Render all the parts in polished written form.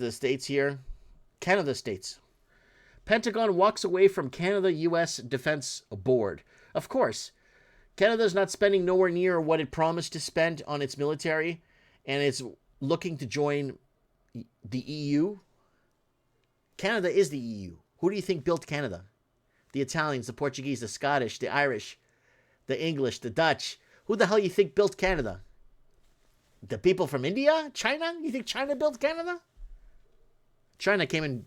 the states here. Canada states. Pentagon walks away from Canada-U.S. Defense Board. Of course, Canada's not spending nowhere near what it promised to spend on its military, and it's looking to join the EU. Canada is the EU. Who do you think built Canada? The Italians, the Portuguese, the Scottish, the Irish, the English, the Dutch. Who the hell you think built Canada? The people from India? China? You think China built Canada? China came and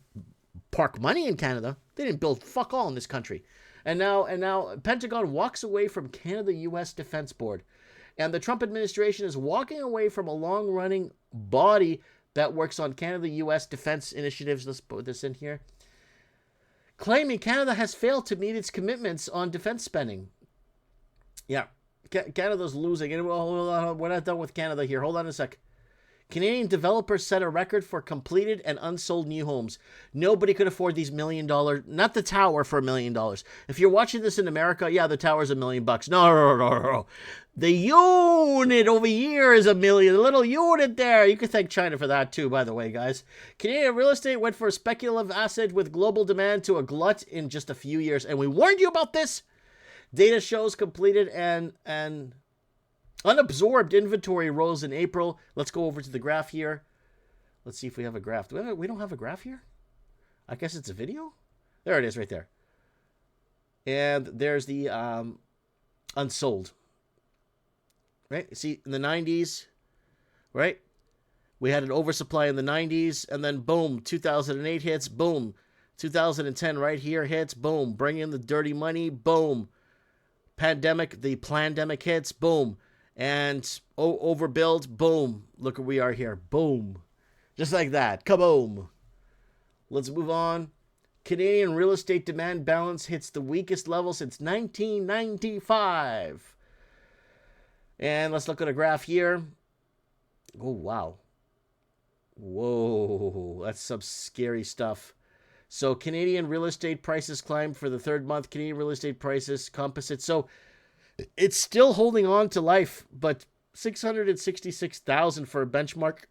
parked money in Canada. They didn't build fuck all in this country. And now Pentagon walks away from Canada-U.S. Defense Board. And the Trump administration is walking away from a long-running body that works on Canada-U.S. defense initiatives. Let's put this in here. Claiming Canada has failed to meet its commitments on defense spending. Yeah, Canada's losing. And we're not done with Canada here. Hold on a sec. Canadian developers set a record for completed and unsold new homes. Nobody could afford these $1 million, not the tower for $1 million. If you're watching this in America, yeah, the tower's $1 million. No. The unit over here is $1 million. The little unit there. You can thank China for that too, by the way, guys. Canadian real estate went from a speculative asset with global demand to a glut in just a few years. And we warned you about this. Data shows completed and unabsorbed inventory rose in April. Let's go over to the graph here. Let's see if we have a graph. We don't have a graph here? I guess it's a video? There it is right there. And there's the unsold. Right? See, in the 90s, right? We had an oversupply in the 90s, and then boom, 2008 hits, boom. 2010 right here hits, boom. Bring in the dirty money, boom. Pandemic, the plandemic hits, boom. And overbuild, boom. Look where we are here, boom. Just like that, kaboom. Let's move on. Canadian real estate demand balance hits the weakest level since 1995. And let's look at a graph here. Oh, wow. Whoa, that's some scary stuff. So Canadian real estate prices climbed for the third month. Canadian real estate prices composite. So it's still holding on to life, but $666,000 for a benchmark.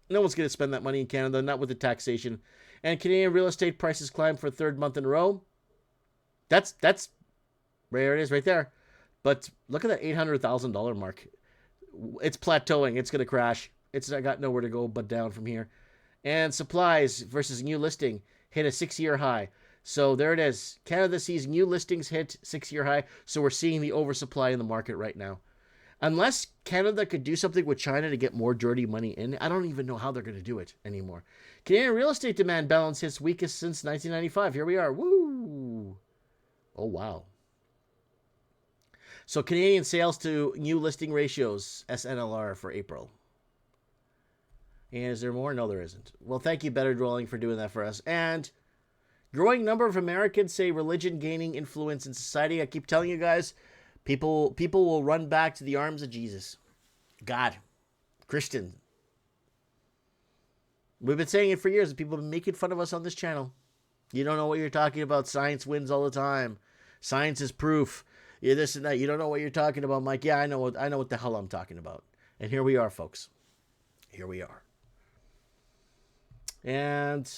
No one's going to spend that money in Canada, not with the taxation. And Canadian real estate prices climbed for a third month in a row. That's there it is right there. But look at that $800,000 mark. It's plateauing. It's going to crash. It's got nowhere to go but down from here. And supplies versus new listing hit a 6-year high. So there it is. Canada sees new listings hit 6-year high. So we're seeing the oversupply in the market right now. Unless Canada could do something with China to get more dirty money in, I don't even know how they're going to do it anymore. Canadian real estate demand balance hits weakest since 1995. Here we are. Woo! Oh, wow. So Canadian sales to new listing ratios, SNLR for April. And is there more? No, there isn't. Well, thank you, Better Dwelling, for doing that for us. And growing number of Americans say religion gaining influence in society. I keep telling you guys, people will run back to the arms of Jesus, God, Christian. We've been saying it for years. People have been making fun of us on this channel. You don't know what you're talking about. Science wins all the time. Science is proof. You're this and that. You don't know what you're talking about, Mike. Yeah, I know what the hell I'm talking about. And here we are, folks. Here we are. And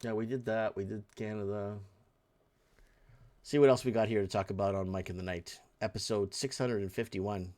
yeah, we did that. We did Canada. See what else we got here to talk about on Mike in the Night. Episode 651.